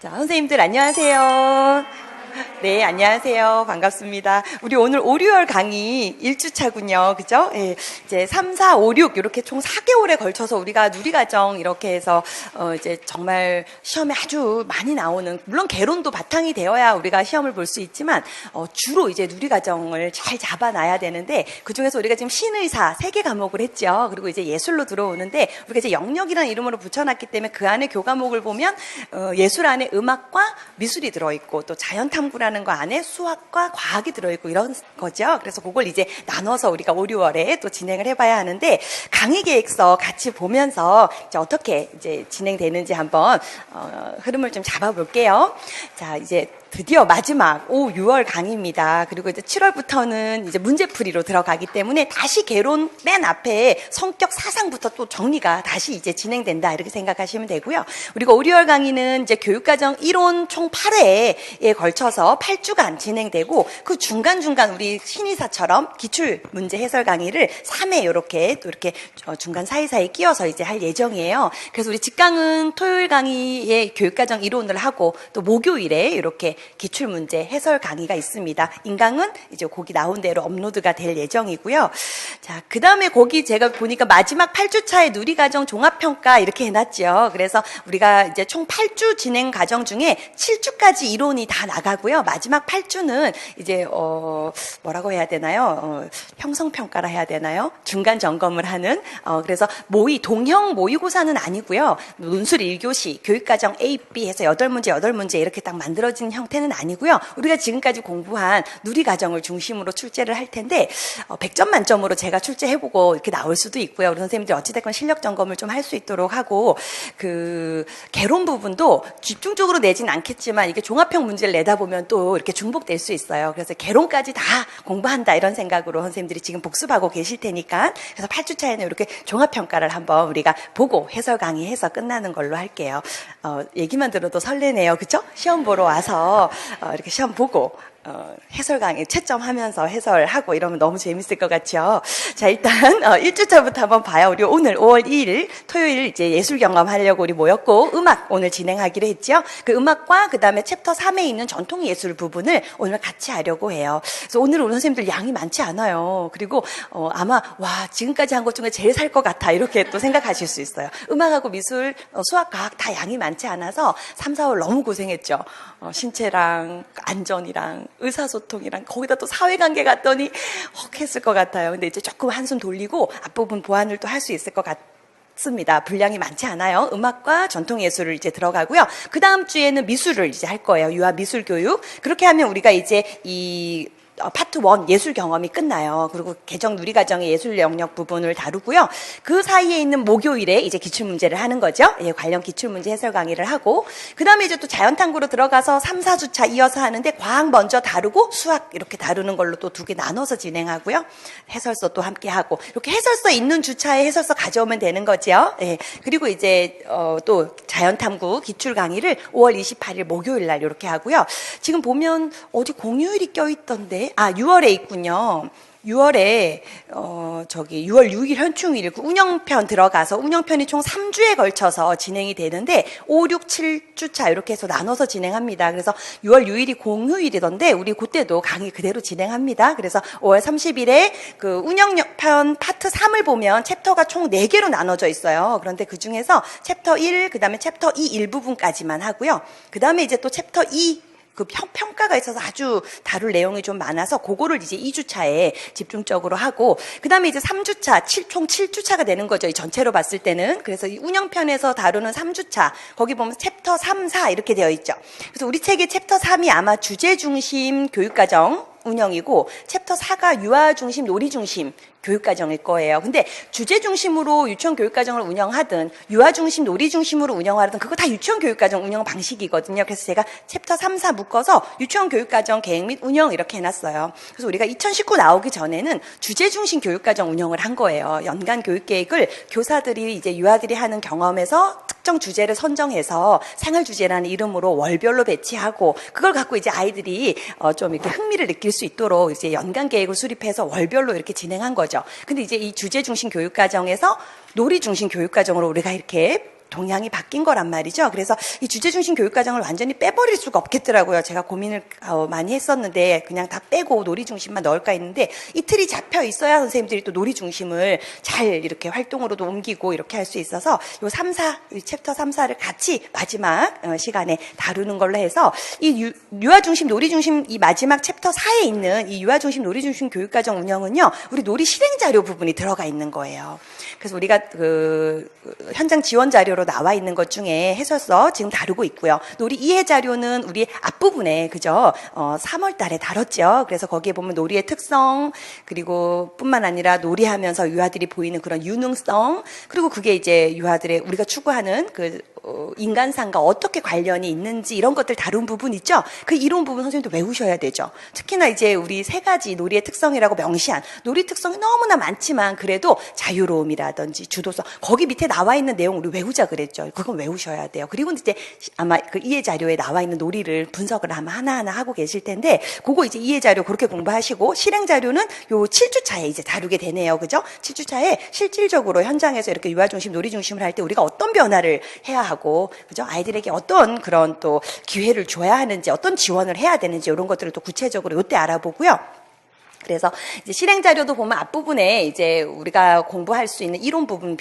자, 선생님들 안녕하세요. 네, 안녕하세요. 반갑습니다. 우리 오늘 5, 6월 강의 1주차군요. 그죠? 예, 이제 3, 4, 5, 6 이렇게 총 4개월에 걸쳐서 우리가 누리과정 이렇게 해서 이제 정말 시험에 아주 많이 나오는, 물론 개론도 바탕이 되어야 우리가 시험을 볼 수 있지만 주로 이제 누리과정을 잘 잡아놔야 되는데, 그중에서 우리가 지금 신의사 3개 과목을 했죠. 그리고 이제 예술로 들어오는데, 우리가 이제 영역이라는 이름으로 붙여놨기 때문에 그 안에 교과목을 보면 예술 안에 음악과 미술이 들어있고, 또 자연탐구라는 거 안에 수학과 과학이 들어있고 이런 거죠. 그래서 그걸 이제 나눠서 우리가 5, 6월에 또 진행을 해봐야 하는데, 강의 계획서 같이 보면서 이제 어떻게 이제 진행되는지 한번 흐름을 좀 잡아볼게요. 자, 이제 드디어 마지막 5, 6월 강의입니다. 그리고 이제 7월부터는 이제 문제풀이로 들어가기 때문에 다시 개론 맨 앞에 성격 사상부터 또 정리가 다시 이제 진행된다, 이렇게 생각하시면 되고요. 우리가 5, 6월 강의는 이제 교육과정 1론 총 8회에 걸쳐서 8주간 진행되고, 그 중간중간 우리 신의사처럼 기출문제 해설 강의를 3회 이렇게 또 이렇게 중간 사이사이 끼워서 이제 할 예정이에요. 그래서 우리 직강은 토요일 강의에 교육과정 1론을 하고, 또 목요일에 이렇게 기출문제 해설 강의가 있습니다. 인강은 이제 거기 나온 대로 업로드가 될 예정이고요. 자, 그 다음에 거기 제가 보니까 마지막 8주차에 누리과정 종합평가 이렇게 해놨죠. 그래서 우리가 이제 총 8주 진행 과정 중에 7주까지 이론이 다 나가고요. 마지막 8주는 이제 뭐라고 해야 되나요? 형성평가라 해야 되나요? 중간 점검을 하는, 그래서 동형 모의고사는 아니고요. 논술 1교시, 교육과정 A, B 해서 8문제, 8문제 이렇게 딱 만들어진 형태는 아니고요. 우리가 지금까지 공부한 누리과정을 중심으로 출제를 할 텐데, 100점 만점으로 제가 출제해보고 이렇게 나올 수도 있고요. 우리 선생님들 어찌됐건 실력 점검을 좀 할 수 있도록 하고, 그 개론 부분도 집중적으로 내진 않겠지만 이게 종합형 문제를 내다 보면 또 이렇게 중복될 수 있어요. 그래서 개론까지 다 공부한다, 이런 생각으로 선생님들이 지금 복습하고 계실 테니까, 그래서 8주차에는 이렇게 종합평가를 한번 우리가 보고 해설 강의해서 끝나는 걸로 할게요. 얘기만 들어도 설레네요. 그죠? 시험 보러 와서 이렇게 시험 보고 해설 강의 채점하면서 해설하고 이러면 너무 재밌을 것 같죠? 자, 일단 1주차부터 한번 봐요. 우리 오늘 5월 2일 토요일 이제 예술 경험 하려고 우리 모였고, 음악 오늘 진행하기로 했죠. 그 음악과 그 다음에 챕터 3에 있는 전통 예술 부분을 오늘 같이 하려고 해요. 그래서 오늘 우리 선생님들 양이 많지 않아요. 그리고 아마 지금까지 한 것 중에 제일 살 것 같아, 이렇게 또 생각하실 수 있어요. 음악하고 미술, 수학, 과학 다 양이 많지 않아서 3, 4월 너무 고생했죠. 신체랑 안전이랑 의사소통이랑 거기다 또 사회관계 갔더니 했을 것 같아요. 근데 이제 조금 한숨 돌리고 앞부분 보완을 또 할 수 있을 것 같습니다. 분량이 많지 않아요. 음악과 전통예술을 이제 들어가고요. 그 다음 주에는 미술을 이제 할 거예요. 유아 미술 교육. 그렇게 하면 우리가 이제 이 파트 1 예술 경험이 끝나요. 그리고 개정 누리과정의 예술 영역 부분을 다루고요. 그 사이에 있는 목요일에 이제 기출문제를 하는 거죠. 예, 관련 기출문제 해설 강의를 하고, 그 다음에 이제 또 자연탐구로 들어가서 3, 4주차 이어서 하는데, 과학 먼저 다루고 수학 이렇게 다루는 걸로 또 2개 나눠서 진행하고요. 해설서 또 함께 하고, 이렇게 해설서 있는 주차에 해설서 가져오면 되는 거죠. 예, 그리고 이제 또 자연탐구 기출 강의를 5월 28일 목요일 날 이렇게 하고요. 지금 보면 어디 공휴일이 껴있던데, 6월에 있군요. 6월에 6월 6일 현충일 그 운영편 들어가서, 운영편이 총 3주에 걸쳐서 진행이 되는데 5, 6, 7주차 이렇게 해서 나눠서 진행합니다. 그래서 6월 6일이 공휴일이던데 우리 그때도 강의 그대로 진행합니다. 그래서 5월 30일에 그 운영편 파트 3을 보면 챕터가 총 4개로 나눠져 있어요. 그런데 그 중에서 챕터 1, 그 다음에 챕터 2 일부분까지만 하고요. 그 다음에 이제 또 챕터 2 그 평가가 있어서 아주 다룰 내용이 좀 많아서 그거를 이제 2주차에 집중적으로 하고, 그 다음에 이제 3주차, 총 7주차가 되는 거죠. 이 전체로 봤을 때는. 그래서 이 운영편에서 다루는 3주차, 거기 보면 챕터 3, 4 이렇게 되어 있죠. 그래서 우리 책의 챕터 3이 아마 주제 중심 교육과정 운영이고, 챕터 4가 유아 중심, 놀이 중심 교육과정일 거예요. 근데 주제 중심으로 유치원 교육과정을 운영하든 유아 중심, 놀이 중심으로 운영하든 그거 다 유치원 교육과정 운영 방식이거든요. 그래서 제가 챕터 3, 4 묶어서 유치원 교육과정 계획 및 운영 이렇게 해놨어요. 그래서 우리가 2019 나오기 전에는 주제 중심 교육과정 운영을 한 거예요. 연간 교육계획을 교사들이 이제 유아들이 하는 경험에서 특정 주제를 선정해서 생활주제라는 이름으로 월별로 배치하고, 그걸 갖고 이제 아이들이 좀 이렇게 흥미를 느낄 수 있도록 이제 연간 계획을 수립해서 월별로 이렇게 진행한 거죠. 근데 이제 이 주제 중심 교육과정에서 놀이 중심 교육과정으로 우리가 이렇게 동향이 바뀐 거란 말이죠. 그래서 이 주제중심 교육과정을 완전히 빼버릴 수가 없겠더라고요. 제가 고민을 많이 했었는데 그냥 다 빼고 놀이중심만 넣을까 했는데 이 틀이 잡혀 있어야 선생님들이 또 놀이중심을 잘 이렇게 활동으로도 옮기고 이렇게 할 수 있어서 요 3, 4, 챕터 3, 4를 같이 마지막 시간에 다루는 걸로 해서 이 유아중심, 놀이중심 이 마지막 챕터 4에 있는 이 유아중심, 놀이중심 교육과정 운영은요, 우리 놀이 실행자료 부분이 들어가 있는 거예요. 그래서 우리가 현장 지원 자료로 나와 있는 것 중에 해설서 지금 다루고 있고요. 놀이 이해 자료는 우리 앞부분에 그죠? 3월 달에 다뤘죠. 그래서 거기에 보면 놀이의 특성 그리고 뿐만 아니라 놀이하면서 유아들이 보이는 그런 유능성 그리고 그게 이제 유아들의 우리가 추구하는 그 인간상과 어떻게 관련이 있는지 이런 것들 다룬 부분 있죠? 그 이론 부분 선생님도 외우셔야 되죠. 특히나 이제 우리 세 가지 놀이의 특성이라고 명시한 놀이 특성이 너무나 많지만 그래도 자유로움이라든지 주도성 거기 밑에 나와 있는 내용 우리 외우자 그랬죠. 그건 외우셔야 돼요. 그리고 이제 아마 그 이해 자료에 나와 있는 놀이를 분석을 아마 하나하나 하고 계실 텐데 그거 이제 이해 자료 그렇게 공부하시고 실행 자료는 요 7주차에 이제 다루게 되네요. 그죠? 7주차에 실질적으로 현장에서 이렇게 유아 중심, 놀이 중심을 할 때 우리가 어떤 변화를 해야 하고 그죠? 아이들에게 어떤 그런 또 기회를 줘야 하는지 어떤 지원을 해야 되는지 이런 것들을 또 구체적으로 이때 알아보고요. 그래서 이제 실행 자료도 보면 앞부분에 이제 우리가 공부할 수 있는 이론 부분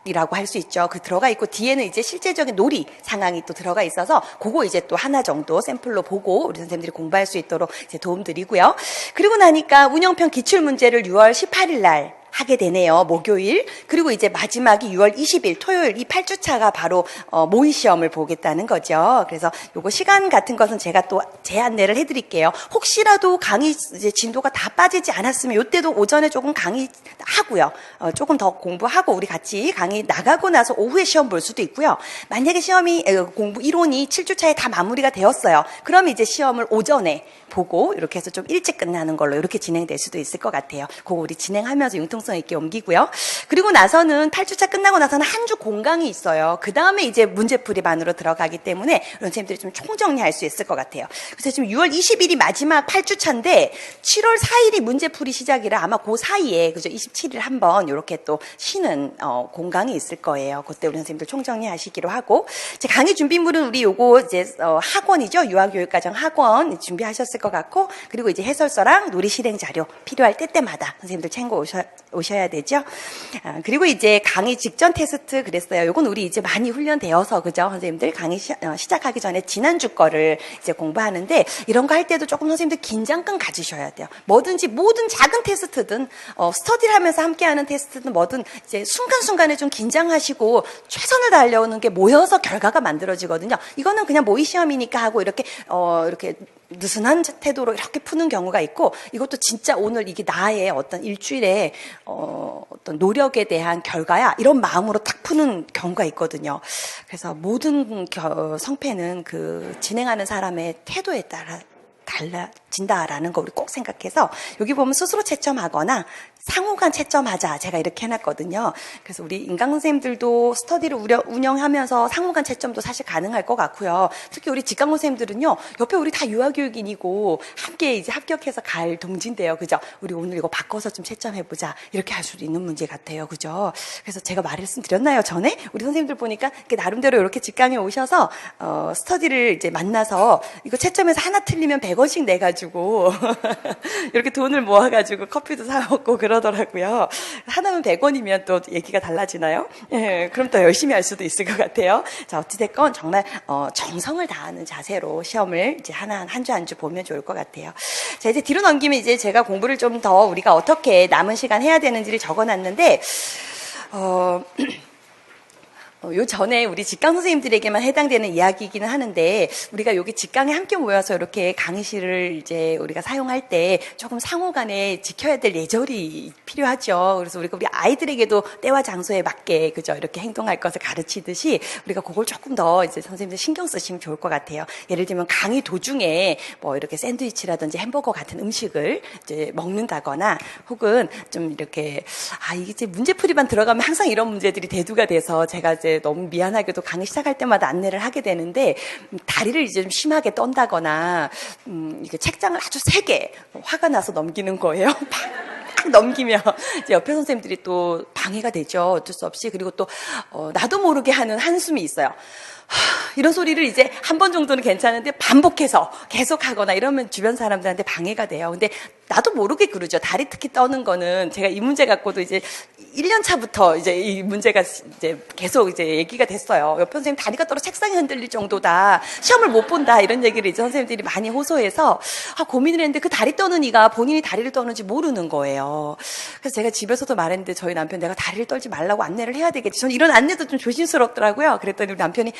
이라고 할 수 있죠. 그 들어가 있고 뒤에는 이제 실제적인 놀이 상황이 또 들어가 있어서 그거 이제 또 하나 정도 샘플로 보고 우리 선생님들이 공부할 수 있도록 이제 도움 드리고요. 그리고 나니까 운영편 기출 문제를 6월 18일 날 하게 되네요. 목요일. 그리고 이제 마지막이 6월 20일 토요일 이 8주차가 바로 모의 시험을 보겠다는 거죠. 그래서 요거 시간 같은 것은 제가 또 제 안내를 해드릴게요. 혹시라도 강의 이제 진도가 다 빠지지 않았으면 요때도 오전에 조금 강의 하고요. 조금 더 공부하고 우리 같이 강의 나가고 나서 오후에 시험 볼 수도 있고요. 만약에 시험이 공부 이론이 7주차에 다 마무리가 되었어요. 그럼 이제 시험을 오전에 보고 이렇게 해서 좀 일찍 끝나는 걸로 이렇게 진행될 수도 있을 것 같아요. 그거 우리 진행하면서 융통성 있게 옮기고요. 그리고 나서는 8주차 끝나고 나서는 한 주 공강이 있어요. 그 다음에 이제 문제풀이반으로 들어가기 때문에 선생님들이 좀 총정리할 수 있을 것 같아요. 그래서 지금 6월 20일이 마지막 8주차인데 7월 4일이 문제풀이 시작이라 아마 그 사이에 그죠 27일 한번 이렇게 또 쉬는 공강이 있을 거예요. 그때 우리 선생님들 총정리하시기로 하고 이제 강의 준비물은 우리 요거 이제 학원이죠. 유아교육과정 학원 준비하셨을 것 같고 그리고 이제 해설서랑 놀이 실행 자료 필요할 때마다 선생님들 챙겨 오셔야 되죠. 그리고 이제 강의 직전 테스트 그랬어요. 요건 우리 이제 많이 훈련되어서 그죠 선생님들 강의 시작하기 전에 지난주 거를 이제 공부하는데 이런 거 할 때도 조금 선생님들 긴장감 가지셔야 돼요. 뭐든지 모든 작은 테스트든 스터디를 하면서 함께하는 테스트든 뭐든 이제 순간순간에 좀 긴장하시고 최선을 다하려는 게 모여서 결과가 만들어지거든요. 이거는 그냥 모의 시험이니까 하고 이렇게 느슨한 태도로 이렇게 푸는 경우가 있고 이것도 진짜 오늘 이게 나의 어떤 일주일의 어떤 노력에 대한 결과야 이런 마음으로 딱 푸는 경우가 있거든요. 그래서 모든 성패는 그 진행하는 사람의 태도에 따라 달라진다라는 거 우리 꼭 생각해서 여기 보면 스스로 채점하거나 상호간 채점하자 제가 이렇게 해놨거든요. 그래서 우리 인강 선생님들도 스터디를 운영하면서 상호간 채점도 사실 가능할 것 같고요. 특히 우리 직강 선생님들은요. 옆에 우리 다 유아교육인이고 함께 이제 합격해서 갈 동지인데요. 그죠? 우리 오늘 이거 바꿔서 좀 채점해보자 이렇게 할 수도 있는 문제 같아요. 그죠? 그래서 제가 말씀드렸나요? 전에? 우리 선생님들 보니까 나름대로 이렇게 직강에 오셔서 스터디를 이제 만나서 이거 채점해서 하나 틀리면 100원씩 내가지고 이렇게 돈을 모아가지고 커피도 사 먹고 그러더라고요. 하나면 100원이면 또 얘기가 달라지나요? 예, 그럼 더 열심히 할 수도 있을 것 같아요. 자, 어찌됐건 정말 정성을 다하는 자세로 시험을 이제 한 주 한 주 보면 좋을 것 같아요. 자, 이제 뒤로 넘기면 이제 제가 공부를 좀 더 우리가 어떻게 남은 시간 해야 되는지를 적어놨는데 요 전에 우리 직강 선생님들에게만 해당되는 이야기이기는 하는데 우리가 여기 직강에 함께 모여서 이렇게 강의실을 이제 우리가 사용할 때 조금 상호간에 지켜야 될 예절이 필요하죠. 그래서 우리 아이들에게도 때와 장소에 맞게 그죠 이렇게 행동할 것을 가르치듯이 우리가 그걸 조금 더 이제 선생님들 신경 쓰시면 좋을 것 같아요. 예를 들면 강의 도중에 뭐 이렇게 샌드위치라든지 햄버거 같은 음식을 이제 먹는다거나 혹은 좀 이렇게 이게 이제 문제풀이반 들어가면 항상 이런 문제들이 대두가 돼서 제가 이제 너무 미안하게도 강의 시작할 때마다 안내를 하게 되는데 다리를 이제 좀 심하게 떤다거나 이게 책장을 아주 세게 화가 나서 넘기는 거예요. 막 넘기면 이제 옆에 선생님들이 또 방해가 되죠. 어쩔 수 없이. 그리고 또 나도 모르게 하는 한숨이 있어요. 이런 소리를 이제 한 번 정도는 괜찮은데 반복해서 계속 하거나 이러면 주변 사람들한테 방해가 돼요. 근데 나도 모르게 그러죠. 다리 특히 떠는 거는 제가 이 문제 갖고도 이제 1년 차부터 이제 이 문제가 이제 계속 이제 얘기가 됐어요. 옆에 선생님 다리가 떨어 책상이 흔들릴 정도다. 시험을 못 본다. 이런 얘기를 이제 선생님들이 많이 호소해서 고민을 했는데 그 다리 떠는 이가 본인이 다리를 떠는지 모르는 거예요. 그래서 제가 집에서도 말했는데 저희 남편 내가 다리를 떨지 말라고 안내를 해야 되겠지. 저는 이런 안내도 좀 조심스럽더라고요. 그랬더니 우리 남편이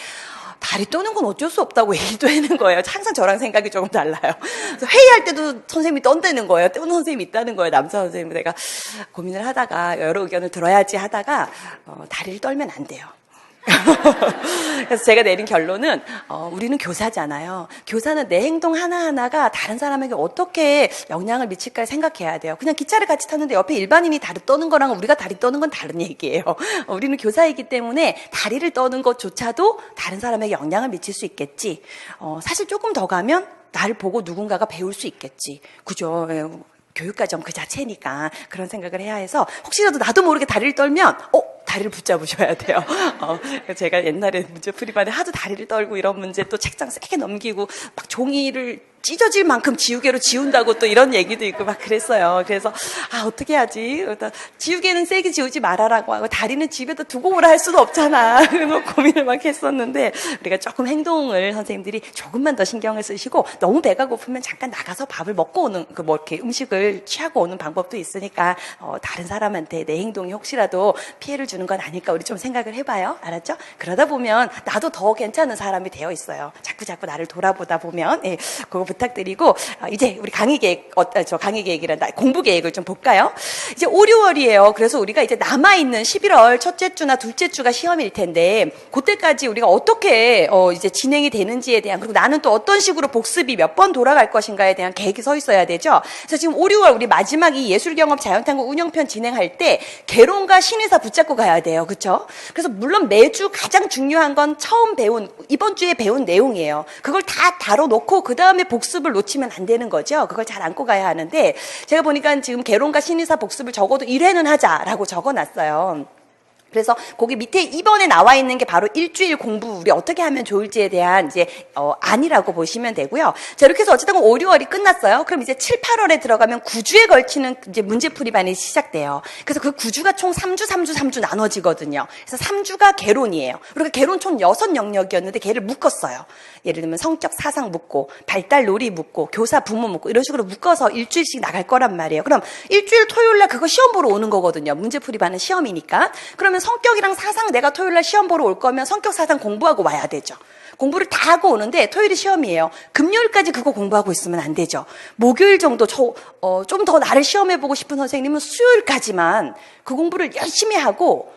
다리 떠는 건 어쩔 수 없다고 얘기도 하는 거예요. 항상 저랑 생각이 조금 달라요. 그래서 회의할 때도 선생님이 떤다는 거예요. 떠는 선생님이 있다는 거예요. 남자 선생님. 내가 고민을 하다가 여러 의견을 들어야지 하다가 다리를 떨면 안 돼요. 그래서 제가 내린 결론은 우리는 교사잖아요. 교사는 내 행동 하나하나가 다른 사람에게 어떻게 영향을 미칠까 생각해야 돼요. 그냥 기차를 같이 탔는데 옆에 일반인이 다리 떠는 거랑 우리가 다리 떠는 건 다른 얘기예요. 우리는 교사이기 때문에 다리를 떠는 것조차도 다른 사람에게 영향을 미칠 수 있겠지. 사실 조금 더 가면 나를 보고 누군가가 배울 수 있겠지. 그죠? 교육과정 그 자체니까 그런 생각을 해야 해서 혹시라도 나도 모르게 다리를 떨면 다리를 붙잡으셔야 돼요. 제가 옛날에 문제풀이반에 하도 다리를 떨고 이런 문제 또 책장 세게 넘기고 막 종이를 찢어질 만큼 지우개로 지운다고 또 이런 얘기도 있고 막 그랬어요. 그래서 어떻게 하지? 지우개는 세게 지우지 말아라고 하고 다리는 집에다 두고 오라 할 수도 없잖아. 그래서 고민을 막 했었는데 우리가 조금 행동을 선생님들이 조금만 더 신경을 쓰시고 너무 배가 고프면 잠깐 나가서 밥을 먹고 오는 이렇게 음식을 취하고 오는 방법도 있으니까 다른 사람한테 내 행동이 혹시라도 피해를 주는 건 아닐까 우리 좀 생각을 해봐요. 알았죠? 그러다 보면 나도 더 괜찮은 사람이 되어 있어요. 자꾸 나를 돌아보다 보면 그거 부탁드리고 이제 우리 강의 계획 강의 계획이란다 공부 계획을 좀 볼까요? 이제 5, 6월이에요. 그래서 우리가 이제 남아있는 11월 첫째 주나 둘째 주가 시험일 텐데 그때까지 우리가 어떻게 이제 진행이 되는지에 대한 그리고 나는 또 어떤 식으로 복습이 몇 번 돌아갈 것인가에 대한 계획이 서 있어야 되죠. 그래서 지금 5, 6월 우리 마지막 이 예술경험 자연탐구 운영편 진행할 때 개론과 신의사 붙잡고 가야 돼요. 그렇죠? 그래서 물론 매주 가장 중요한 건 처음 배운 이번 주에 배운 내용이에요. 그걸 다 다뤄놓고 그 다음에 복습을 놓치면 안 되는 거죠. 그걸 잘 안고 가야 하는데 제가 보니까 지금 개론과 신의사 복습을 적어도 1회는 하자라고 적어놨어요. 그래서 거기 밑에 2번에 나와 있는 게 바로 일주일 공부 우리 어떻게 하면 좋을지에 대한 이제 안이라고 보시면 되고요. 자, 이렇게 해서 어쨌든 5, 6월이 끝났어요. 그럼 이제 7, 8월에 들어가면 9주에 걸치는 이제 문제풀이반이 시작돼요. 그래서 그 9주가 총 3주 나눠지거든요. 그래서 3주가 개론이에요. 우리가 개론 총 6영역이었는데 걔를 묶었어요. 예를 들면 성격, 사상 묶고 발달, 놀이 묶고 교사, 부모 묶고 이런 식으로 묶어서 일주일씩 나갈 거란 말이에요. 그럼 일주일 토요일날 그거 시험 보러 오는 거거든요. 문제풀이반은 시험이니까. 그러면 성격이랑 사상 내가 토요일날 시험 보러 올 거면 성격, 사상 공부하고 와야 되죠. 공부를 다 하고 오는데 토요일이 시험이에요. 금요일까지 그거 공부하고 있으면 안 되죠. 목요일 정도 좀 더 나를 시험해보고 싶은 선생님은 수요일까지만 그 공부를 열심히 하고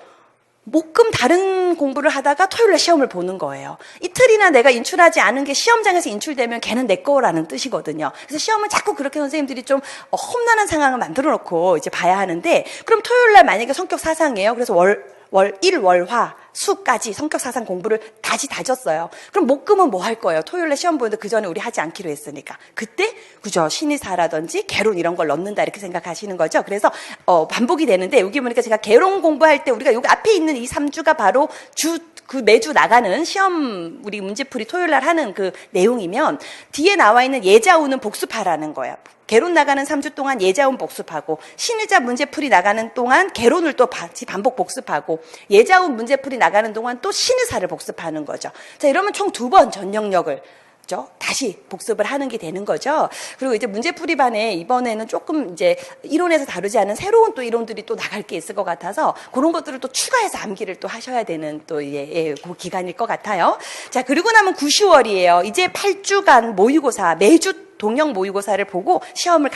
목금 다른 공부를 하다가 토요일날 시험을 보는 거예요. 이틀이나 내가 인출하지 않은 게 시험장에서 인출되면 걔는 내 거라는 뜻이거든요. 그래서 시험은 자꾸 그렇게 선생님들이 좀 험난한 상황을 만들어 놓고 이제 봐야 하는데 그럼 토요일날 만약에 성격 사상이에요. 그래서 일월화 수까지 성격 사상 공부를 다졌어요. 그럼 목금은 뭐 할 거예요? 토요일에 시험 보는데 그 전에 우리 하지 않기로 했으니까. 그때 그죠? 신의사라든지 개론 이런 걸 넣는다 이렇게 생각하시는 거죠. 그래서 반복이 되는데 여기 보니까 제가 개론 공부할 때 우리가 여기 앞에 있는 이 3주가 바로 매주 나가는 시험 우리 문제풀이 토요일 날 하는 그 내용이면 뒤에 나와 있는 예자우는 복습하라는 거야. 개론 나가는 3주 동안 예자운 복습하고 신의자 문제풀이 나가는 동안 개론을 또 반복 복습하고 예자운 문제풀이 나가는 동안 또 신의사를 복습하는 거죠. 자, 이러면 총 2번 전 영역을 다시 복습을 하는 게 되는 거죠. 그리고 이제 문제풀이반에 이번에는 조금 이제 이론에서 다루지 않은 새로운 또 이론들이 또 나갈 게 있을 것 같아서 그런 것들을 또 추가해서 암기를 또 하셔야 되는 또 그 기간일 것 같아요. 자, 그리고 나면 9, 10월이에요. 이제 8주간 모의고사 매주 동영 모의고사를 보고 시험을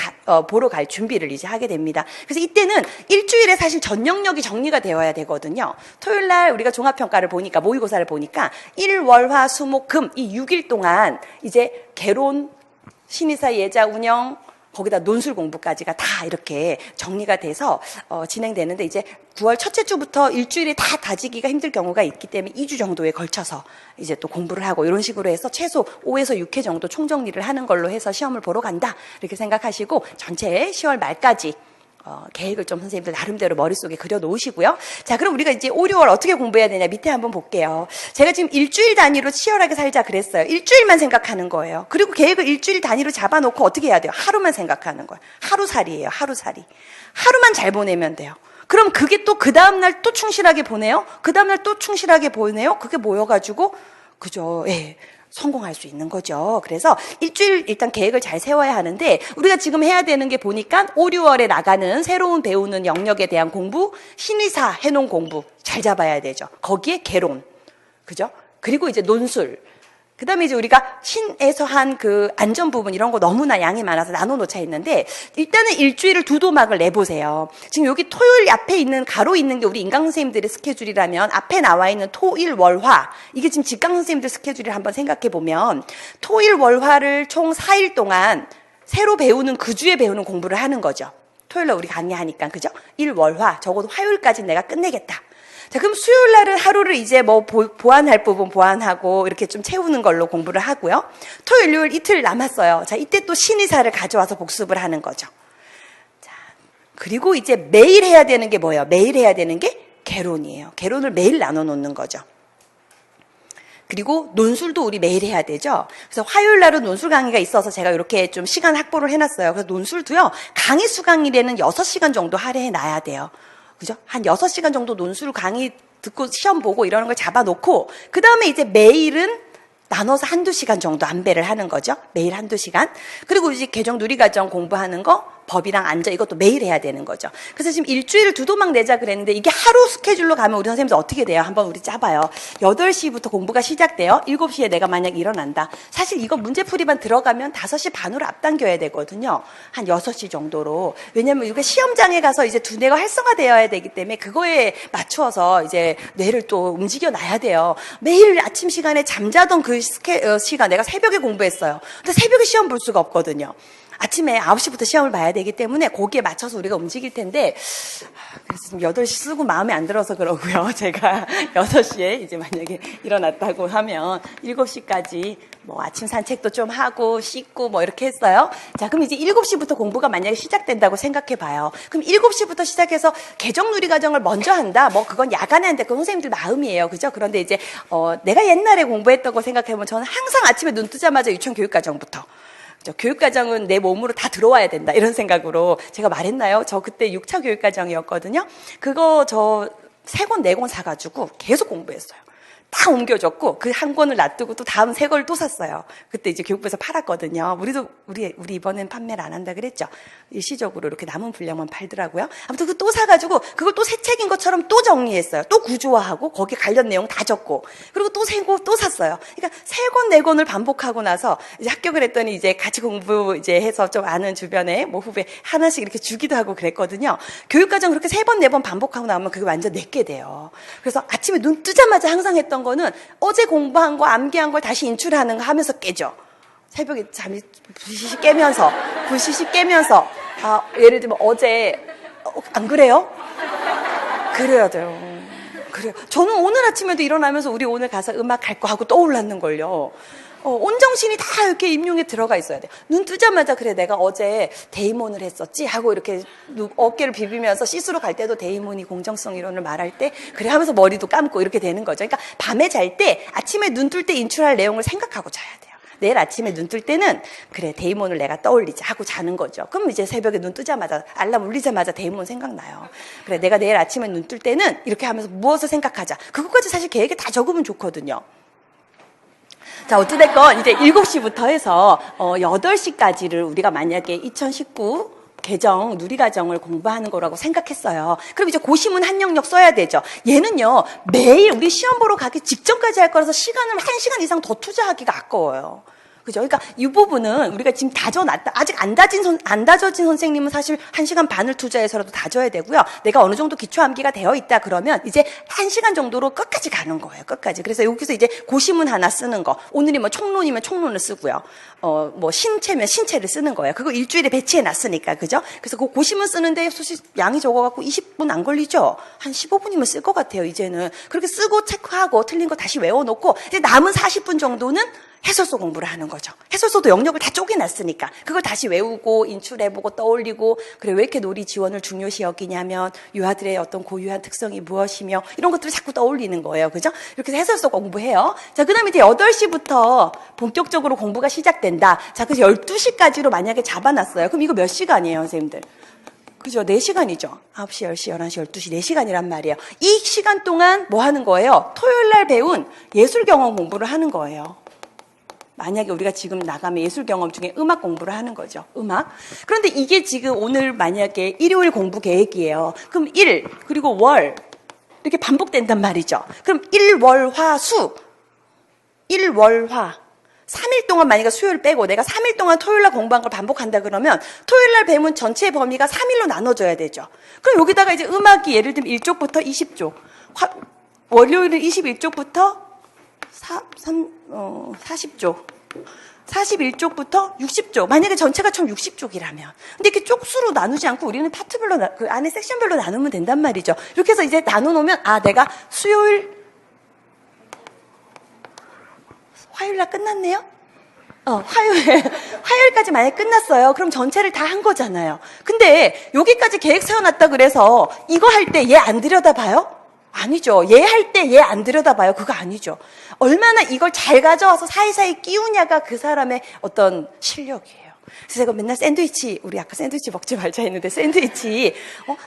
보러 갈 준비를 이제 하게 됩니다. 그래서 이때는 일주일에 사실 전 영역이 정리가 되어야 되거든요. 토요일 날 우리가 종합평가를 보니까 모의고사를 보니까 일, 월, 화, 수, 목, 금 이 6일 동안 이제 개론, 신의사, 예자, 운영 거기다 논술 공부까지가 다 이렇게 정리가 돼서 진행되는데 이제 9월 첫째 주부터 일주일에 다 다지기가 힘들 경우가 있기 때문에 2주 정도에 걸쳐서 이제 또 공부를 하고 이런 식으로 해서 최소 5에서 6회 정도 총정리를 하는 걸로 해서 시험을 보러 간다 이렇게 생각하시고 전체 10월 말까지 계획을 좀 선생님들 나름대로 머릿속에 그려 놓으시고요. 자, 그럼 우리가 이제 5, 6월 어떻게 공부해야 되냐 밑에 한번 볼게요. 제가 지금 일주일 단위로 치열하게 살자 그랬어요. 일주일만 생각하는 거예요. 그리고 계획을 일주일 단위로 잡아놓고 어떻게 해야 돼요? 하루만 생각하는 거예요. 하루살이에요. 하루살이. 하루만 잘 보내면 돼요. 그럼 그게 또 그 다음날 또 충실하게 보내요? 그 다음날 또 충실하게 보내요? 그게 모여가지고 그죠? 예. 성공할 수 있는 거죠. 그래서 일주일 일단 계획을 잘 세워야 하는데 우리가 지금 해야 되는 게 보니까 5, 6월에 나가는 새로운 배우는 영역에 대한 공부, 신의사 해놓은 공부 잘 잡아야 되죠. 거기에 개론, 그죠? 그리고 이제 논술. 그 다음에 이제 우리가 신에서 한 그 안전 부분 이런 거 너무나 양이 많아서 나눠놓자 했는데 일단은 일주일을 두 도막을 내보세요. 지금 여기 토요일 앞에 있는 가로 있는 게 우리 인강 선생님들의 스케줄이라면 앞에 나와 있는 토일 월화 이게 지금 직강 선생님들 스케줄을 한번 생각해 보면 토일 월화를 총 4일 동안 새로 배우는 그 주에 배우는 공부를 하는 거죠. 토요일날 우리 강의하니까 그죠? 일월화 적어도 화요일까지 내가 끝내겠다. 자, 그럼 수요일 날은 하루를 이제 뭐 보완할 부분 보완하고 이렇게 좀 채우는 걸로 공부를 하고요. 토요일, 일요일 이틀 남았어요. 자, 이때 또 신의사를 가져와서 복습을 하는 거죠. 자, 그리고 이제 매일 해야 되는 게 뭐예요? 매일 해야 되는 게 개론이에요. 개론을 매일 나눠 놓는 거죠. 그리고 논술도 우리 매일 해야 되죠. 그래서 화요일 날은 논술 강의가 있어서 제가 이렇게 좀 시간 확보를 해놨어요. 그래서 논술도요, 강의 수강일에는 6시간 정도 할애해 놔야 돼요. 그죠? 한 6시간 정도 논술 강의 듣고 시험 보고 이러는 걸 잡아놓고 그 다음에 이제 매일은 나눠서 한두 시간 정도 안배를 하는 거죠. 매일 한두 시간. 그리고 이제 개정 누리과정 공부하는 거 법이랑 안전 이것도 매일 해야 되는 거죠. 그래서 지금 일주일을 두 도막 내자 그랬는데 이게 하루 스케줄로 가면 우리 선생님들 어떻게 돼요? 한번 우리 짜봐요. 8시부터 공부가 시작돼요. 7시에 내가 만약 일어난다. 사실 이거 문제풀이반 들어가면 5시 반으로 앞당겨야 되거든요. 한 6시 정도로. 왜냐면 이게 시험장에 가서 이제 두뇌가 활성화되어야 되기 때문에 그거에 맞추어서 이제 뇌를 또 움직여 놔야 돼요. 매일 아침 시간에 잠자던 그 시간 내가 새벽에 공부했어요. 근데 새벽에 시험 볼 수가 없거든요. 아침에 9시부터 시험을 봐야 되기 때문에 거기에 맞춰서 우리가 움직일 텐데 그래서 지금 8시 쓰고 마음에 안 들어서 그러고요. 제가 6시에 이제 만약에 일어났다고 하면 7시까지 뭐 아침 산책도 좀 하고 씻고 뭐 이렇게 했어요. 자, 그럼 이제 7시부터 공부가 만약에 시작된다고 생각해 봐요. 그럼 7시부터 시작해서 개정 누리과정을 먼저 한다? 뭐 그건 야간에 한다. 그건 선생님들 마음이에요. 그죠? 그런데 이제 내가 옛날에 공부했던 거 생각해보면 저는 항상 아침에 눈 뜨자마자 유치원 교육과정부터 교육과정은 내 몸으로 다 들어와야 된다 이런 생각으로 제가 말했나요? 저 그때 6차 교육과정이었거든요. 그거 저 3권 4권 사가지고 계속 공부했어요. 다 옮겨줬고 그 한 권을 놔두고 또 다음 3권을 또 샀어요. 그때 이제 교육부에서 팔았거든요. 우리 이번엔 판매를 안 한다 그랬죠. 일시적으로 이렇게 남은 분량만 팔더라고요. 아무튼 그 또 사가지고 그걸 또 새 책인 것처럼 또 정리했어요. 또 구조화하고 거기에 관련 내용 다 적고 그리고 또 새 권 또 샀어요. 그러니까 3권 4권을 반복하고 나서 이제 합격을 했더니 이제 같이 공부 이제 해서 좀 아는 주변에 뭐 후배 하나씩 이렇게 주기도 하고 그랬거든요. 교육과정 그렇게 3번 4번 반복하고 나오면 그게 완전 내게 돼요. 그래서 아침에 눈 뜨자마자 항상 했던 거는 어제 공부한 거 암기한 걸 다시 인출하는 거 하면서 깨죠. 새벽에 잠이 부시시 깨면서 예를 들면 어제 안 그래요? 그래야 돼요. 그래요. 저는 오늘 아침에도 일어나면서 우리 오늘 가서 음악 할 거 하고 떠올랐는걸요. 온 정신이 다 이렇게 임용에 들어가 있어야 돼요. 눈 뜨자마자 그래 내가 어제 데이몬을 했었지 하고 이렇게 어깨를 비비면서 시스루 갈 때도 데이몬이 공정성 이론을 말할 때 그래 하면서 머리도 감고 이렇게 되는 거죠. 그러니까 밤에 잘 때 아침에 눈 뜰 때 인출할 내용을 생각하고 자야 돼요. 내일 아침에 눈 뜰 때는 그래 데이몬을 내가 떠올리자 하고 자는 거죠. 그럼 이제 새벽에 눈 뜨자마자 알람 울리자마자 데이몬 생각나요. 그래 내가 내일 아침에 눈 뜰 때는 이렇게 하면서 무엇을 생각하자. 그것까지 사실 계획에 다 적으면 좋거든요. 자, 어찌됐건 이제 7시부터 해서 8시까지를 우리가 만약에 2019 개정 누리과정을 공부하는 거라고 생각했어요. 그럼 이제 고시문 한 영역 써야 되죠. 얘는요 매일 우리 시험 보러 가기 직전까지 할 거라서 시간을 1시간 이상 더 투자하기가 아까워요. 그죠? 그러니까 이 부분은 우리가 지금 다져놨다. 아직 안 다져진 선생님은 사실 1시간 반을 투자해서라도 다져야 되고요. 내가 어느 정도 기초 암기가 되어 있다 그러면 이제 1시간 정도로 끝까지 가는 거예요. 끝까지. 그래서 여기서 이제 고시문 하나 쓰는 거. 오늘이 뭐 총론이면 총론을 쓰고요. 뭐 신체면 신체를 쓰는 거예요. 그거 일주일에 배치해 놨으니까. 그죠? 그래서 그 고시문 쓰는데 사실 양이 적어갖고 20분 안 걸리죠? 한 15분이면 쓸 것 같아요, 이제는. 그렇게 쓰고 체크하고 틀린 거 다시 외워놓고 이제 남은 40분 정도는 해설서 공부를 하는 거죠. 해설서도 영역을 다 쪼개놨으니까 그걸 다시 외우고 인출해보고 떠올리고. 그래, 왜 이렇게 놀이 지원을 중요시 여기냐면 유아들의 어떤 고유한 특성이 무엇이며 이런 것들을 자꾸 떠올리는 거예요. 그죠? 이렇게 해서 해설서 공부해요. 자, 그 다음에 이제 8시부터 본격적으로 공부가 시작된다. 자, 그래서 12시까지로 만약에 잡아놨어요. 그럼 이거 몇 시간이에요, 선생님들? 그죠? 4시간이죠. 9시, 10시, 11시, 12시, 4시간이란 말이에요. 이 시간 동안 뭐 하는 거예요? 토요일 날 배운 예술 경험 공부를 하는 거예요. 만약에 우리가 지금 나가면 예술 경험 중에 음악 공부를 하는 거죠. 음악. 그런데 이게 지금 오늘 만약에 일요일 공부 계획이에요. 그럼 일, 그리고 월, 이렇게 반복된단 말이죠. 그럼 일, 월, 화, 수. 일, 월, 화. 3일 동안 만약에 수요일 빼고 내가 3일 동안 토요일 날 공부한 걸 반복한다 그러면 토요일 날 배운 전체 범위가 3일로 나눠져야 되죠. 그럼 여기다가 이제 음악이 예를 들면 1쪽부터 20쪽. 월요일은 21쪽부터 40쪽, 41쪽부터 60쪽. 만약에 전체가 총 60쪽이라면. 근데 이렇게 쪽수로 나누지 않고 우리는 파트별로, 그 안에 섹션별로 나누면 된단 말이죠. 이렇게 해서 이제 나눠놓으면, 아, 내가 화요일 날 끝났네요? 화요일까지 만약에 끝났어요. 그럼 전체를 다 한 거잖아요. 근데 여기까지 계획 세워놨다 그래서 이거 할 때 얘 안 들여다봐요? 아니죠. 얘 할 때 얘 안 들여다봐요. 그거 아니죠. 얼마나 이걸 잘 가져와서 사이사이 끼우냐가 그 사람의 어떤 실력이에요. 그래서 제가 맨날 샌드위치, 우리 아까 샌드위치 먹지 말자 했는데 샌드위치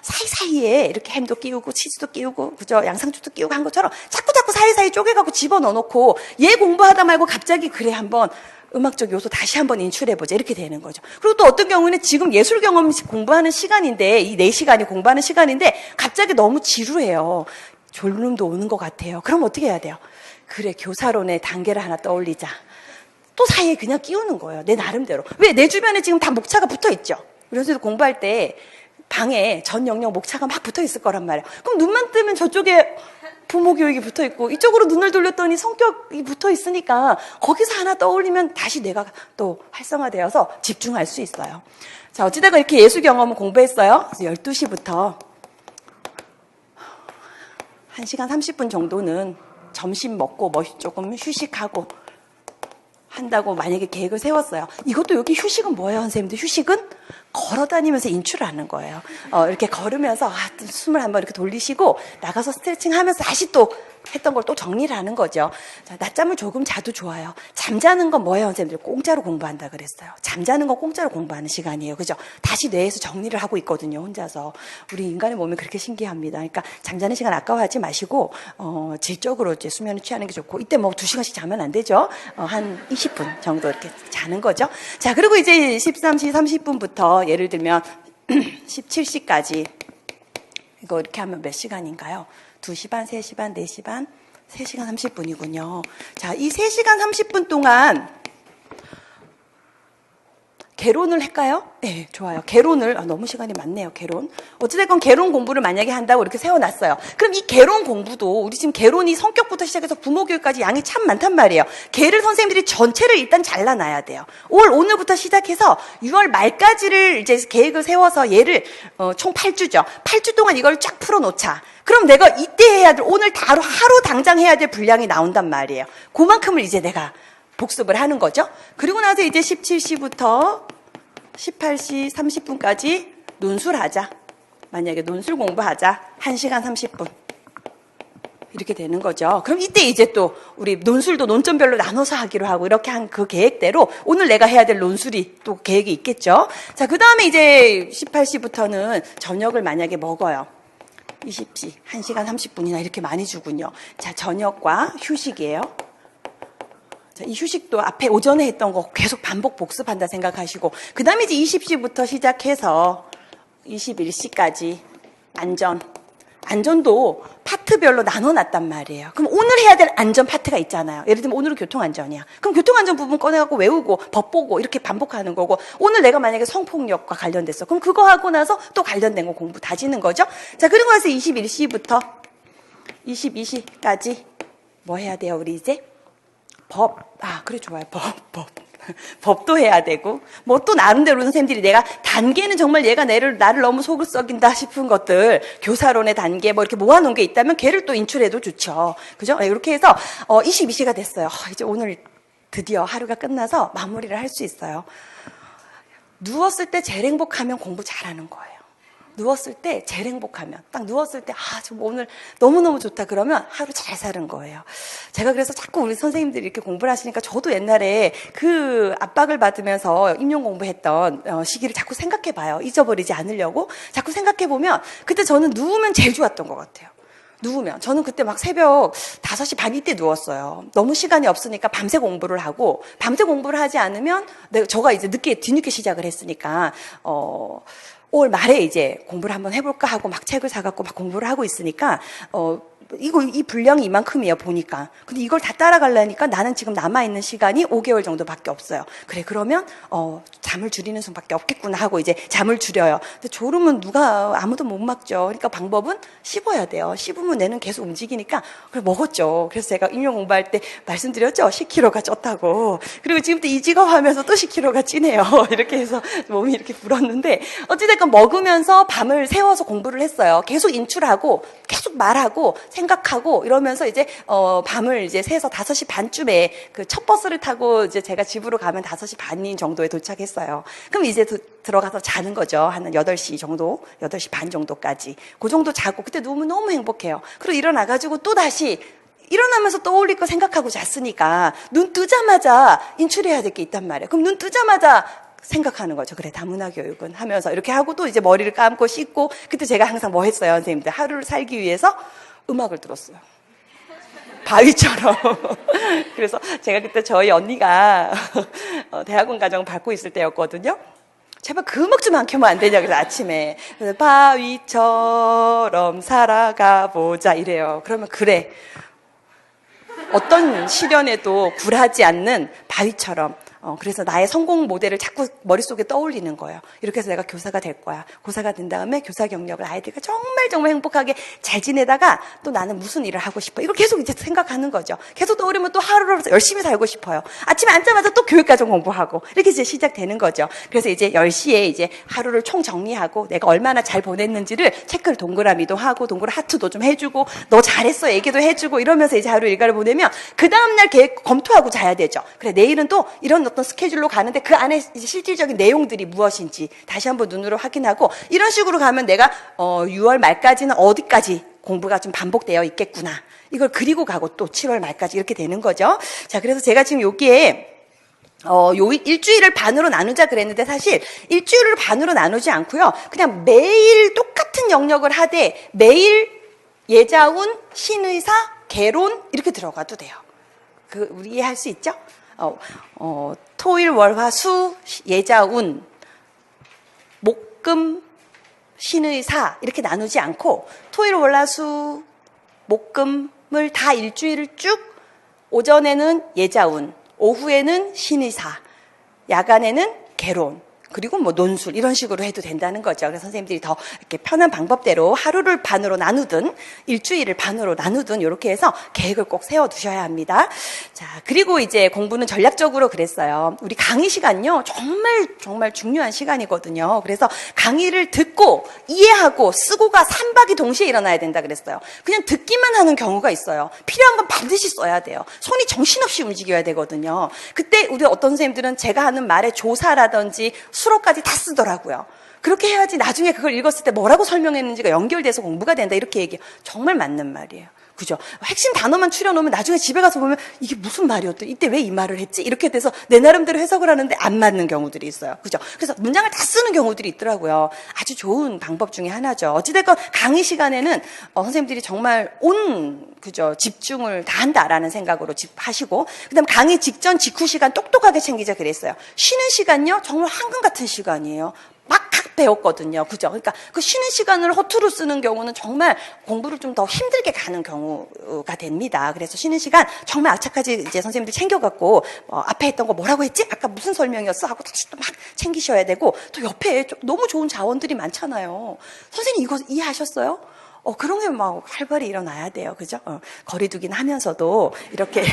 사이사이에 이렇게 햄도 끼우고 치즈도 끼우고 그죠? 양상추도 끼우고 한 것처럼 자꾸 사이사이 쪼개갖고 집어넣어놓고 얘 공부하다 말고 갑자기 그래 한번 음악적 요소 다시 한번 인출해보자 이렇게 되는 거죠. 그리고 또 어떤 경우는 지금 예술 경험 공부하는 시간인데 이 4시간이 공부하는 시간인데 갑자기 너무 지루해요. 졸음도 오는 것 같아요. 그럼 어떻게 해야 돼요? 그래, 교사론의 단계를 하나 떠올리자. 또 사이에 그냥 끼우는 거예요. 내 나름대로. 왜? 내 주변에 지금 다 목차가 붙어 있죠. 우리 선생님도 공부할 때 방에 전 영역 목차가 막 붙어 있을 거란 말이에요. 그럼 눈만 뜨면 저쪽에 부모 교육이 붙어 있고 이쪽으로 눈을 돌렸더니 성격이 붙어 있으니까 거기서 하나 떠올리면 다시 내가 또 활성화되어서 집중할 수 있어요. 자, 어찌다가 이렇게 예술 경험을 공부했어요. 그래서 12시부터 1시간 30분 정도는 점심 먹고 조금 휴식하고 한다고 만약에 계획을 세웠어요. 이것도 여기 휴식은 뭐예요, 선생님들? 휴식은 걸어다니면서 인출을 하는 거예요. 이렇게 걸으면서 숨을 한번 이렇게 돌리시고 나가서 스트레칭 하면서 다시 또 했던 걸 또 정리를 하는 거죠. 자, 낮잠을 조금 자도 좋아요. 잠자는 건 뭐예요, 선생님들? 공짜로 공부한다 그랬어요. 잠자는 건 공짜로 공부하는 시간이에요. 그죠? 다시 뇌에서 정리를 하고 있거든요, 혼자서. 우리 인간의 몸이 그렇게 신기합니다. 그러니까 잠자는 시간 아까워하지 마시고 질적으로 이제 수면을 취하는 게 좋고 이때 뭐 2시간씩 자면 안 되죠. 한 20분 정도 이렇게 자는 거죠. 자, 그리고 이제 13시 30분부터 예를 들면 17시까지 이거 이렇게 하면 몇 시간인가요? 2시 반, 3시 반, 4시 반, 3시간 30분이군요. 자, 이 3시간 30분 동안 개론을 할까요? 네, 좋아요. 개론을, 너무 시간이 많네요, 개론. 어찌됐건 개론 공부를 만약에 한다고 이렇게 세워놨어요. 그럼 이 개론 공부도, 우리 지금 개론이 성격부터 시작해서 부모 교육까지 양이 참 많단 말이에요. 개를 선생님들이 전체를 일단 잘라놔야 돼요. 오늘부터 시작해서 6월 말까지를 이제 계획을 세워서 얘를, 총 8주죠. 8주 동안 이걸 쫙 풀어놓자. 그럼 내가 이때 해야 될, 오늘 하루 당장 해야 될 분량이 나온단 말이에요. 그만큼을 이제 내가 복습을 하는 거죠. 그리고 나서 이제 17시부터 18시 30분까지 논술하자. 만약에 논술 공부하자. 1시간 30분. 이렇게 되는 거죠. 그럼 이때 이제 또 우리 논술도 논점별로 나눠서 하기로 하고 이렇게 한 그 계획대로 오늘 내가 해야 될 논술이 또 계획이 있겠죠. 자, 그 다음에 이제 18시부터는 저녁을 만약에 먹어요. 20시, 1시간 30분이나 이렇게 많이 주군요. 자, 저녁과 휴식이에요. 자, 이 휴식도 앞에 오전에 했던 거 계속 반복 복습한다 생각하시고 그 다음에 이제 20시부터 시작해서 21시까지 안전도 파트별로 나눠놨단 말이에요. 그럼 오늘 해야 될 안전 파트가 있잖아요. 예를 들면 오늘은 교통안전이야. 그럼 교통안전 부분 꺼내갖고 외우고 법 보고 이렇게 반복하는 거고 오늘 내가 만약에 성폭력과 관련됐어. 그럼 그거 하고 나서 또 관련된 거 공부 다지는 거죠. 자, 그리고 나서 21시부터 22시까지 뭐 해야 돼요, 우리 이제? 그래, 좋아요. 법도 해야 되고, 뭐 또 나름대로 선생님들이 내가 단계는 정말 얘가 나를 너무 속을 썩인다 싶은 것들, 교사론의 단계 뭐 이렇게 모아놓은 게 있다면 걔를 또 인출해도 좋죠. 그죠? 이렇게 해서, 22시가 됐어요. 이제 오늘 드디어 하루가 끝나서 마무리를 할 수 있어요. 누웠을 때 제일 행복하면 공부 잘하는 거예요. 누웠을 때 제일 행복하면, 딱 누웠을 때 좀 오늘 너무너무 좋다 그러면 하루 잘 사는 거예요. 제가 그래서 자꾸 우리 선생님들이 이렇게 공부를 하시니까 저도 옛날에 그 압박을 받으면서 임용 공부했던 시기를 자꾸 생각해 봐요. 잊어버리지 않으려고 자꾸 생각해 보면 그때 저는 누우면 제일 좋았던 것 같아요. 누우면. 저는 그때 막 새벽 5시 반 이때 누웠어요. 너무 시간이 없으니까 밤새 공부를 하고, 밤새 공부를 하지 않으면 저가 이제 뒤늦게 시작을 했으니까 5월 말에 이제 공부를 한번 해볼까 하고 막 책을 사갖고 막 공부를 하고 있으니까, 이 분량이 이만큼이에요, 보니까. 근데 이걸 다 따라가려니까 나는 지금 남아있는 시간이 5개월 정도밖에 없어요. 그래, 그러면, 잠을 줄이는 수밖에 없겠구나 하고 이제 잠을 줄여요. 근데 졸음은 아무도 못 막죠. 그러니까 방법은 씹어야 돼요. 씹으면 뇌는 계속 움직이니까, 그래, 먹었죠. 그래서 제가 임용 공부할 때 말씀드렸죠? 10kg가 쪘다고. 그리고 지금도 이 직업 하면서 또 10kg가 찌네요. 이렇게 해서 몸이 이렇게 불었는데, 어찌됐건 먹으면서 밤을 새워서 공부를 했어요. 계속 인출하고, 계속 말하고, 생각하고 이러면서 이제 밤을 이제 새서 5시 반쯤에 그 첫 버스를 타고 이제 제가 집으로 가면 5시 반인 정도에 도착했어요. 그럼 이제 들어가서 자는 거죠. 한 8시 정도, 8시 반 정도까지. 그 정도 자고 그때 누우면 너무 행복해요. 그리고 일어나가지고 또 다시 일어나면서 떠올릴 거 생각하고 잤으니까 눈 뜨자마자 인출해야 될 게 있단 말이에요. 그럼 눈 뜨자마자 생각하는 거죠. 그래, 다문화 교육은 하면서 이렇게 하고 또 이제 머리를 감고 씻고 그때 제가 항상 뭐 했어요, 선생님들. 하루를 살기 위해서 음악을 들었어요. 바위처럼. 그래서 제가 그때 저희 언니가 대학원 과정 받고 있을 때였거든요. 제발 그 음악 좀 안 켜면 안 되냐, 그래서 아침에. 그래서 바위처럼 살아가 보자 이래요. 그러면 그래. 어떤 시련에도 굴하지 않는 바위처럼. 그래서 나의 성공 모델을 자꾸 머릿속에 떠올리는 거예요. 이렇게 해서 내가 교사가 될 거야. 교사가 된 다음에 교사 경력을 아이들과 정말 정말 행복하게 잘 지내다가 또 나는 무슨 일을 하고 싶어. 이걸 계속 이제 생각하는 거죠. 계속 떠오르면 또 하루를 열심히 살고 싶어요. 아침에 앉자마자 또 교육과정 공부하고 이렇게 이제 시작되는 거죠. 그래서 이제 10시에 이제 하루를 총 정리하고 내가 얼마나 잘 보냈는지를 체크를 동그라미도 하고 동그라 하트도 좀 해주고 너 잘했어 얘기도 해주고 이러면서 이제 하루 일과를 보내면 그 다음날 계획 검토하고 자야 되죠. 그래, 내일은 또 이런 어떤 스케줄로 가는데 그 안에 이제 실질적인 내용들이 무엇인지 다시 한번 눈으로 확인하고 이런 식으로 가면 내가 6월 말까지는 어디까지 공부가 좀 반복되어 있겠구나. 이걸 그리고 가고 또 7월 말까지 이렇게 되는 거죠. 자, 그래서 제가 지금 여기에 일주일을 반으로 나누자 그랬는데 사실 일주일을 반으로 나누지 않고요. 그냥 매일 똑같은 영역을 하되 매일 예자운, 신의사, 개론 이렇게 들어가도 돼요. 우리 이해할 수 있죠? 토일, 월, 화, 수, 예자운, 목금, 신의, 사 이렇게 나누지 않고 토일, 월, 화, 수, 목금을 다 일주일을 쭉 오전에는 예자운, 오후에는 신의, 사, 야간에는 개론, 그리고 뭐 논술 이런 식으로 해도 된다는 거죠. 그래서 선생님들이 더 이렇게 편한 방법대로 하루를 반으로 나누든 일주일을 반으로 나누든 이렇게 해서 계획을 꼭 세워두셔야 합니다. 자, 그리고 이제 공부는 전략적으로 그랬어요. 우리 강의 시간요 정말 중요한 시간이거든요. 그래서 강의를 듣고 이해하고 쓰고가 3박이 동시에 일어나야 된다 그랬어요. 그냥 듣기만 하는 경우가 있어요. 필요한 건 반드시 써야 돼요. 손이 정신없이 움직여야 되거든요. 그때 우리 어떤 선생님들은 제가 하는 말의 조사라든지 수로까지 다 쓰더라고요. 그렇게 해야지 나중에 그걸 읽었을 때 뭐라고 설명했는지가 연결돼서 공부가 된다 이렇게 얘기해요. 정말 맞는 말이에요. 그죠? 핵심 단어만 추려놓으면 나중에 집에 가서 보면 이게 무슨 말이었대? 이때 왜 이 말을 했지? 이렇게 돼서 내 나름대로 해석을 하는데 안 맞는 경우들이 있어요. 그죠? 그래서 문장을 다 쓰는 경우들이 있더라고요. 아주 좋은 방법 중에 하나죠. 어찌됐건 강의 시간에는 선생님들이 정말 집중을 다 한다라는 생각으로 하시고, 그 다음 강의 직전 직후 시간 똑똑하게 챙기자 그랬어요. 쉬는 시간요? 정말 황금 같은 시간이에요. 막 배웠거든요. 그죠? 그러니까 그 쉬는 시간을 허투루 쓰는 경우는 정말 공부를 좀 더 힘들게 가는 경우가 됩니다. 그래서 쉬는 시간 정말 악착까지 이제 선생님들 챙겨갖고 앞에 했던 거 뭐라고 했지? 아까 무슨 설명이었어? 하고 다시 또 막 챙기셔야 되고 또 옆에 너무 좋은 자원들이 많잖아요. 선생님 이거 이해하셨어요? 그런 게 막 활발히 일어나야 돼요. 그죠? 거리두기는 하면서도 이렇게,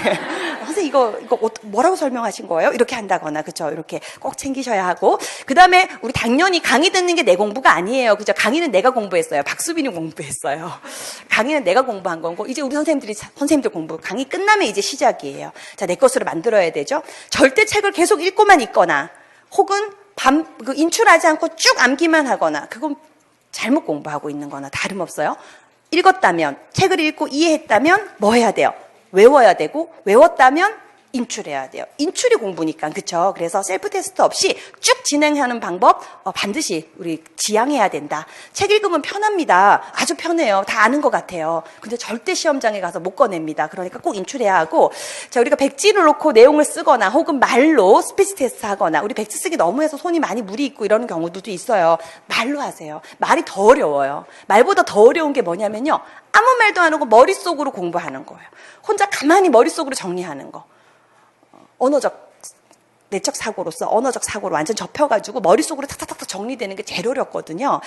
선생님 이거 뭐라고 설명하신 거예요? 이렇게 한다거나, 그죠? 이렇게 꼭 챙기셔야 하고. 그 다음에 우리 당연히 강의 듣는 게 내 공부가 아니에요. 그죠? 강의는 내가 공부했어요. 박수빈이 공부했어요. 강의는 내가 공부한 거고, 이제 우리 선생님들 공부, 강의 끝나면 이제 시작이에요. 자, 내 것으로 만들어야 되죠? 절대 책을 계속 읽고만 있거나, 혹은 인출하지 않고 쭉 암기만 하거나, 그건 잘못 공부하고 있는 거나 다름없어요. 읽었다면, 책을 읽고 이해했다면 뭐 해야 돼요? 외워야 되고, 외웠다면 인출해야 돼요. 인출이 공부니까, 그쵸? 그래서 셀프 테스트 없이 쭉 진행하는 방법 반드시 우리 지향해야 된다. 책 읽으면 편합니다. 아주 편해요. 다 아는 것 같아요. 근데 절대 시험장에 가서 못 꺼냅니다. 그러니까 꼭 인출해야 하고, 자, 우리가 백지를 놓고 내용을 쓰거나 혹은 말로 스피치 테스트 하거나, 우리 백지 쓰기 너무 해서 손이 많이 무리 있고 이러는 경우들도 있어요. 말로 하세요. 말이 더 어려워요. 말보다 더 어려운 게 뭐냐면요, 아무 말도 안 하고 머릿속으로 공부하는 거예요. 혼자 가만히 머릿속으로 정리하는 거. 내적 사고로서 언어적 사고로 완전 접혀가지고 머릿속으로 탁탁탁 정리되는 게 제일 어렵거든요.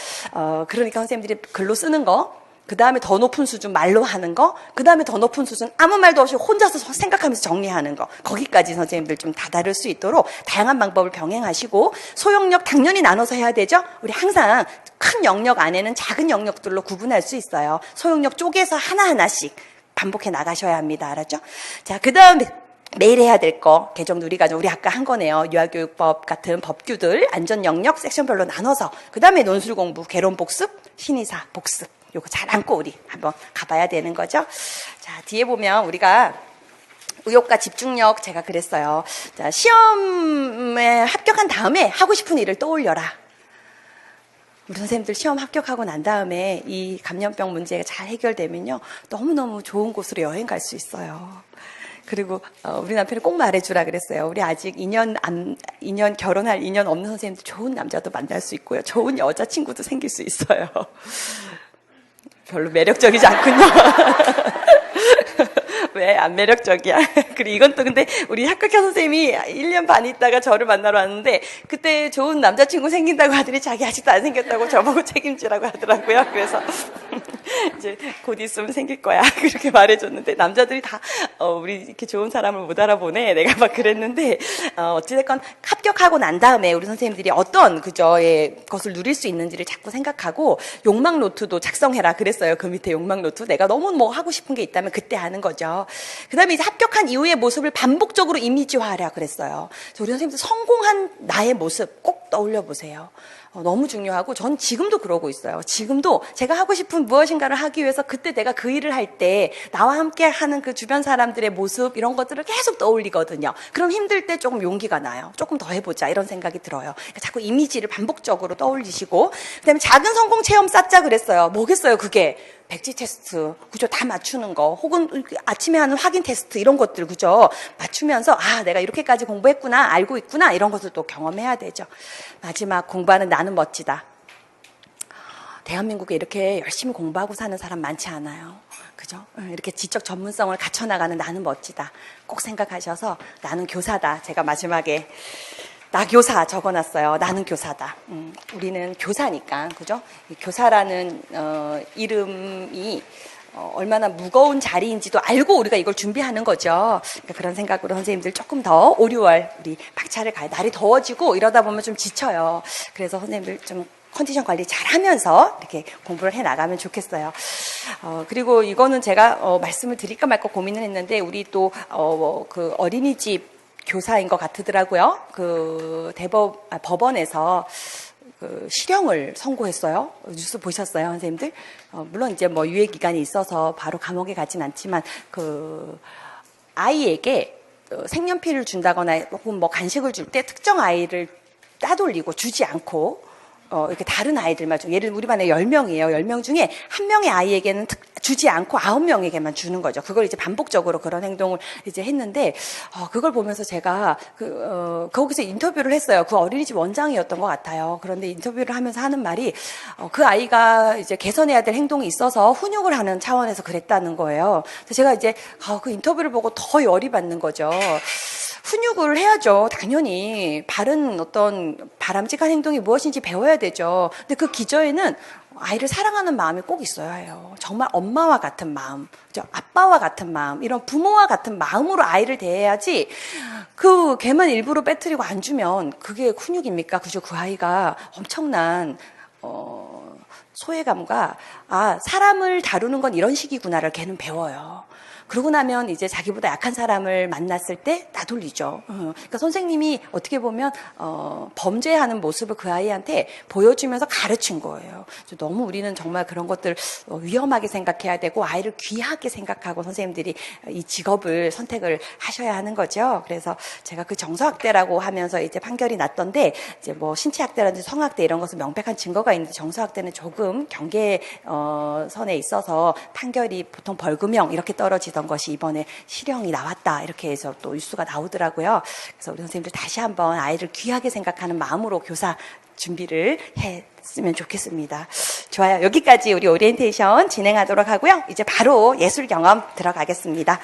그러니까 선생님들이 글로 쓰는 거, 그 다음에 더 높은 수준 말로 하는 거, 그 다음에 더 높은 수준 아무 말도 없이 혼자서 생각하면서 정리하는 거, 거기까지 선생님들 좀 다다를 수 있도록 다양한 방법을 병행하시고, 소영역 당연히 나눠서 해야 되죠. 우리 항상 큰 영역 안에는 작은 영역들로 구분할 수 있어요. 소영역 쪼개서 하나하나씩 반복해 나가셔야 합니다. 알았죠? 자, 그 다음에 매일 해야 될 거, 개정 누리과정, 우리 아까 한 거네요. 유아교육법 같은 법규들, 안전영역 섹션별로 나눠서, 그 다음에 논술 공부, 개론 복습, 신의사 복습, 요거 잘 안고 우리 한번 가봐야 되는 거죠. 자, 뒤에 보면 우리가 의욕과 집중력, 제가 그랬어요. 자, 시험에 합격한 다음에 하고 싶은 일을 떠올려라. 우리 선생님들 시험 합격하고 난 다음에 이 감염병 문제가 잘 해결되면요, 너무너무 좋은 곳으로 여행 갈 수 있어요. 그리고 우리 남편이 꼭 말해주라 그랬어요. 우리 아직 2년 결혼할 2년 없는 선생님들 좋은 남자도 만날 수 있고요. 좋은 여자친구도 생길 수 있어요. 별로 매력적이지 않군요. 왜 안 매력적이야? 그리고 이건 또 근데 우리 합격한 선생님이 1년 반 있다가 저를 만나러 왔는데, 그때 좋은 남자친구 생긴다고 하더니 자기 아직도 안 생겼다고 저보고 책임지라고 하더라고요. 그래서 이제 곧 있으면 생길 거야. 그렇게 말해줬는데, 남자들이 다 우리 이렇게 좋은 사람을 못 알아보네. 내가 막 그랬는데, 어찌됐건 합격하고 난 다음에 우리 선생님들이 어떤 것을 누릴 수 있는지를 자꾸 생각하고, 욕망 노트도 작성해라 그랬어요. 그 밑에 욕망 노트. 내가 너무 뭐 하고 싶은 게 있다면 그때 하는 거죠. 그 다음에 이제 합격한 이후의 모습을 반복적으로 이미지화하라 그랬어요. 우리 선생님들 성공한 나의 모습 꼭 떠올려 보세요. 너무 중요하고, 전 지금도 그러고 있어요. 지금도 제가 하고 싶은 무엇인가를 하기 위해서 그때 내가 그 일을 할 때 나와 함께 하는 그 주변 사람들의 모습, 이런 것들을 계속 떠올리거든요. 그럼 힘들 때 조금 용기가 나요. 조금 더 해보자 이런 생각이 들어요. 그러니까 자꾸 이미지를 반복적으로 떠올리시고, 그다음에 작은 성공 체험 쌓자 그랬어요. 뭐겠어요 그게? 백지 테스트, 그죠? 다 맞추는 거, 혹은 아침에 하는 확인 테스트, 이런 것들, 그죠? 맞추면서, 내가 이렇게까지 공부했구나, 알고 있구나, 이런 것을 또 경험해야 되죠. 마지막, 공부하는 나는 멋지다. 대한민국에 이렇게 열심히 공부하고 사는 사람 많지 않아요. 그죠? 이렇게 지적 전문성을 갖춰나가는 나는 멋지다. 꼭 생각하셔서, 나는 교사다. 제가 마지막에 나 교사 적어놨어요. 나는 교사다. 우리는 교사니까, 그죠? 교사라는 이름이 얼마나 무거운 자리인지도 알고 우리가 이걸 준비하는 거죠. 그러니까 그런 생각으로 선생님들 조금 더 5, 6월 우리 박차를 가요. 날이 더워지고 이러다 보면 좀 지쳐요. 그래서 선생님들 좀 컨디션 관리 잘 하면서 이렇게 공부를 해 나가면 좋겠어요. 그리고 이거는 제가 말씀을 드릴까 말까 고민을 했는데, 우리 또 그 어린이집 교사인 것 같더라고요. 법원에서 실형을 선고했어요. 뉴스 보셨어요, 선생님들? 물론 이제 뭐 유예 기간이 있어서 바로 감옥에 가진 않지만, 아이에게 색연필을 준다거나 혹은 뭐 간식을 줄 때 특정 아이를 따돌리고 주지 않고, 이렇게 다른 아이들만 예를 우리 반에 10명이에요. 10명 중에 한 명의 아이에게는 주지 않고 9명에게만 주는 거죠. 그걸 이제 반복적으로 그런 행동을 이제 했는데, 그걸 보면서 제가 거기서 인터뷰를 했어요. 그 어린이집 원장이었던 것 같아요. 그런데 인터뷰를 하면서 하는 말이, 그 아이가 이제 개선해야 될 행동이 있어서 훈육을 하는 차원에서 그랬다는 거예요. 그래서 제가 이제 그 인터뷰를 보고 더 열이 받는 거죠. 훈육을 해야죠. 당연히 바른 어떤 바람직한 행동이 무엇인지 배워야 되죠. 근데 그 기저에는 아이를 사랑하는 마음이 꼭 있어야 해요. 정말 엄마와 같은 마음, 아빠와 같은 마음, 이런 부모와 같은 마음으로 아이를 대해야지 그 걔만 일부러 빼뜨리고 안 주면 그게 훈육입니까? 그죠? 그 아이가 엄청난 소외감과 사람을 다루는 건 이런 식이구나를 걔는 배워요. 그러고 나면 이제 자기보다 약한 사람을 만났을 때 나돌리죠. 그러니까 선생님이 어떻게 보면 범죄하는 모습을 그 아이한테 보여주면서 가르친 거예요. 너무 우리는 정말 그런 것들 위험하게 생각해야 되고 아이를 귀하게 생각하고 선생님들이 이 직업을 선택을 하셔야 하는 거죠. 그래서 제가 그 정서학대라고 하면서 이제 판결이 났던데 이제 뭐 신체학대라든지 성학대 이런 것은 명백한 증거가 있는데 정서학대는 조금 경계선에 있어서 판결이 보통 벌금형 이렇게 떨어지던 것이 이번에 실형이 나왔다 이렇게 해서 또 뉴스가 나오더라고요. 그래서 우리 선생님들 다시 한번 아이를 귀하게 생각하는 마음으로 교사 준비를 했으면 좋겠습니다. 좋아요. 여기까지 우리 오리엔테이션 진행하도록 하고요. 이제 바로 예술 경험 들어가겠습니다.